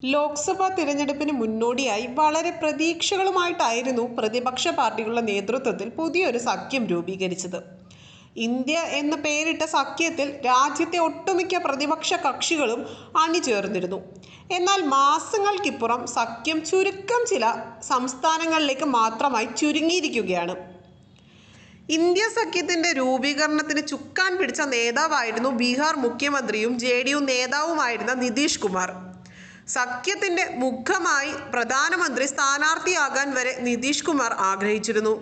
ലോക്സഭാ തിരഞ്ഞെടുപ്പിന് മുന്നോടിയായി വളരെ പ്രതീക്ഷകളുമായിട്ടായിരുന്നു പ്രതിപക്ഷ പാർട്ടികളുടെ നേതൃത്വത്തിൽ പുതിയൊരു സഖ്യം രൂപീകരിച്ചത്. ഇന്ത്യ എന്ന് പേരിട്ട സഖ്യത്തിൽ രാജ്യത്തെ ഒട്ടുമിക്ക പ്രതിപക്ഷ കക്ഷികളും അണിചേർന്നിരുന്നു. എന്നാൽ മാസങ്ങൾക്കിപ്പുറം സഖ്യം ചുരുക്കം ചില സംസ്ഥാനങ്ങളിലേക്ക് മാത്രമായി ചുരുങ്ങിയിരിക്കുകയാണ്. ഇന്ത്യ സഖ്യത്തിന്റെ രൂപീകരണത്തിന് ചുക്കാൻ പിടിച്ച നേതാവായിരുന്നു ബീഹാർ മുഖ്യമന്ത്രിയും JDU നേതാവുമായിരുന്ന നിതീഷ് കുമാർ. സഖ്യത്തിന്റെ മുഖമായി പ്രധാനമന്ത്രി സ്ഥാനാർത്ഥിയാകാൻ വരെ നിതീഷ് കുമാർ ആഗ്രഹിച്ചിരുന്നു.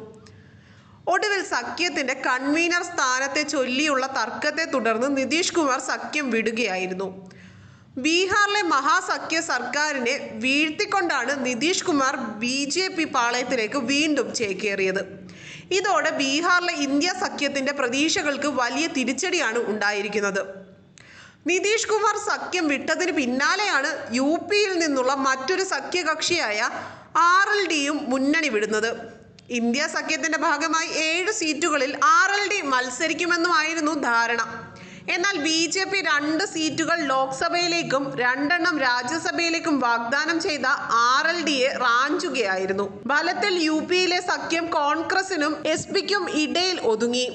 ഒടുവിൽ സഖ്യത്തിന്റെ കൺവീനർ സ്ഥാനത്തെ ചൊല്ലിയുള്ള തർക്കത്തെ തുടർന്ന് നിതീഷ് കുമാർ സഖ്യം വിടുകയായിരുന്നു. ബീഹാറിലെ മഹാസഖ്യ സർക്കാരിനെ വീഴ്ത്തിക്കൊണ്ടാണ് നിതീഷ് കുമാർ BJP പാളയത്തിലേക്ക് വീണ്ടും ചേക്കേറിയത്. ഇതോടെ ബീഹാറിലെ ഇന്ത്യ സഖ്യത്തിന്റെ പ്രതീക്ഷകൾക്ക് വലിയ തിരിച്ചടിയാണ് ഉണ്ടായിരിക്കുന്നത്. നിതീഷ് കുമാർ സഖ്യം വിട്ടതിന് പിന്നാലെയാണ് UPയിൽ നിന്നുള്ള മറ്റൊരു സഖ്യകക്ഷിയായ RLDയും മുന്നണി വിടുന്നത്. ഇന്ത്യ സഖ്യത്തിന്റെ ഭാഗമായി 7 സീറ്റുകളിൽ RLD മത്സരിക്കുമെന്നുമായിരുന്നു ധാരണ. എന്നാൽ BJP 2 സീറ്റുകൾ ലോക്സഭയിലേക്കും 2 രാജ്യസഭയിലേക്കും വാഗ്ദാനം ചെയ്ത RLDയെ റാഞ്ചുകയായിരുന്നു. ഫലത്തിൽ UPയിലെ സഖ്യം കോൺഗ്രസിനും SPയ്ക്കും ഇടയിൽ ഒതുങ്ങി.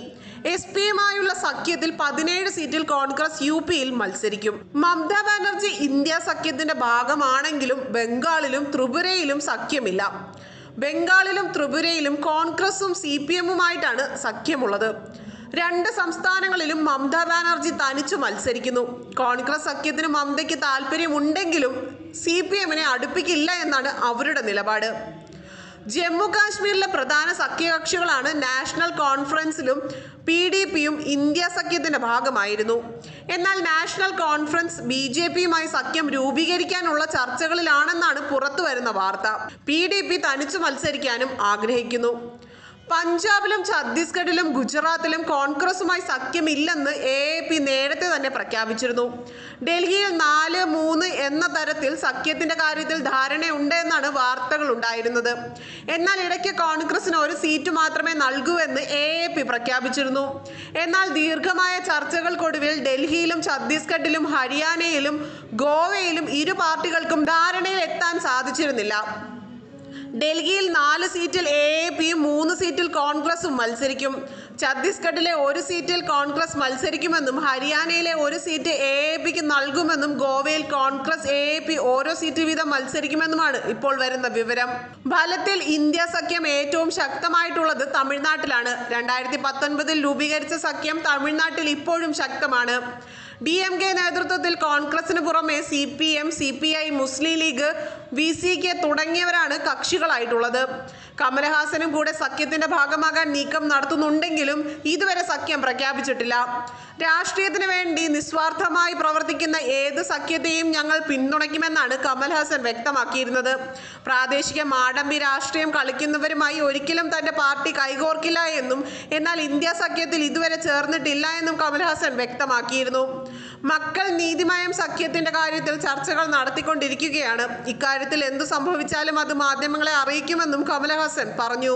SPയുമായുള്ള സഖ്യത്തിൽ 17 സീറ്റിൽ കോൺഗ്രസ് UPയിൽ മത്സരിക്കും. മമതാ ബാനർജി ഇന്ത്യ സഖ്യത്തിന്റെ ഭാഗമാണെങ്കിലും ബംഗാളിലും ത്രിപുരയിലും സഖ്യമില്ല. ബംഗാളിലും ത്രിപുരയിലും കോൺഗ്രസും CPMുമായിട്ടാണ് സഖ്യമുള്ളത്. 2 സംസ്ഥാനങ്ങളിലും മമതാ ബാനർജി തനിച്ചു മത്സരിക്കുന്നു. കോൺഗ്രസ് സഖ്യത്തിന് മമതയ്ക്ക് താല്പര്യമുണ്ടെങ്കിലും CPMനെ അടുപ്പിക്കില്ല എന്നാണ് അവരുടെ നിലപാട്. ജമ്മു കാശ്മീരിലെ പ്രധാന സഖ്യകക്ഷികളാണ് നാഷണൽ കോൺഫറൻസിലും PDPയും ഇന്ത്യ സഖ്യത്തിന്റെ ഭാഗമായിരുന്നു. എന്നാൽ നാഷണൽ കോൺഫറൻസ് BJPയുമായി സഖ്യം രൂപീകരിക്കാനുള്ള ചർച്ചകളിലാണെന്നാണ് പുറത്തുവരുന്ന വാർത്ത. PDP തനിച്ചു മത്സരിക്കാനും ആഗ്രഹിക്കുന്നു. പഞ്ചാബിലും ഛത്തീസ്ഗഡിലും ഗുജറാത്തിലും കോൺഗ്രസുമായി സഖ്യമില്ലെന്ന് AAP നേരത്തെ തന്നെ പ്രഖ്യാപിച്ചിരുന്നു. ഡൽഹിയിൽ 4-3 എന്ന തരത്തിൽ സഖ്യത്തിന്റെ കാര്യത്തിൽ ധാരണയുണ്ട് എന്നാണ് വാർത്തകൾ ഉണ്ടായിരുന്നത്. എന്നാൽ ഇടയ്ക്ക് കോൺഗ്രസിന് 1 സീറ്റ് മാത്രമേ നൽകൂവെന്ന് AAP പ്രഖ്യാപിച്ചിരുന്നു. എന്നാൽ ദീർഘമായ ചർച്ചകൾക്കൊടുവിൽ ഡൽഹിയിലും ഛത്തീസ്ഗഡിലും ഹരിയാനയിലും ഗോവയിലും ഇരു പാർട്ടികൾക്കും ധാരണയിൽ എത്താൻ സാധിച്ചിരുന്നില്ല. ഡൽഹിയിൽ 4 സീറ്റിൽ AAPയും 3 സീറ്റിൽ കോൺഗ്രസും മത്സരിക്കും. ഛത്തീസ്ഗഡിലെ 1 സീറ്റിൽ കോൺഗ്രസ് മത്സരിക്കുമെന്നും ഹരിയാനയിലെ 1 സീറ്റ് AAPക്ക് നൽകുമെന്നും ഗോവയിൽ കോൺഗ്രസ് AAP ഓരോ സീറ്റ് വീതം മത്സരിക്കുമെന്നുമാണ് ഇപ്പോൾ വരുന്ന വിവരം. ഫലത്തിൽ ഇന്ത്യ സഖ്യം ഏറ്റവും ശക്തമായിട്ടുള്ളത് തമിഴ്നാട്ടിലാണ്. 2019 രൂപീകരിച്ച സഖ്യം തമിഴ്നാട്ടിൽ ഇപ്പോഴും ശക്തമാണ്. DMK നേതൃത്വത്തിൽ കോൺഗ്രസിന് പുറമെ CPM, CPI, മുസ്ലിം ലീഗ്, VCK തുടങ്ങിയവരാണ് കക്ഷികളായിട്ടുള്ളത്. കമലഹാസനും കൂടെ സഖ്യത്തിന്റെ ഭാഗമാകാൻ നീക്കം നടത്തുന്നുണ്ടെങ്കിലും ഇതുവരെ സഖ്യം പ്രഖ്യാപിച്ചിട്ടില്ല. രാഷ്ട്രീയത്തിന് വേണ്ടി നിസ്വാർത്ഥമായി പ്രവർത്തിക്കുന്ന ഏത് സഖ്യത്തെയും ഞങ്ങൾ പിന്തുണയ്ക്കുമെന്നാണ് കമൽഹാസൻ വ്യക്തമാക്കിയിരുന്നത്. പ്രാദേശിക മാടമ്പി രാഷ്ട്രീയം കളിക്കുന്നവരുമായി ഒരിക്കലും തന്റെ പാർട്ടി കൈകോർക്കില്ല എന്നും എന്നാൽ ഇന്ത്യ സഖ്യത്തിൽ ഇതുവരെ ചേർന്നിട്ടില്ല എന്നും കമൽഹാസൻ വ്യക്തമാക്കിയിരുന്നു. മക്കൾ നീതിമയം സഖ്യത്തിന്റെ കാര്യത്തിൽ ചർച്ചകൾ നടത്തിക്കൊണ്ടിരിക്കുകയാണ്. ഇക്കാര്യത്തിൽ എന്തു സംഭവിച്ചാലും അത് മാധ്യമങ്ങളെ അറിയിക്കുമെന്നും കമൽഹാസൻ പറഞ്ഞു.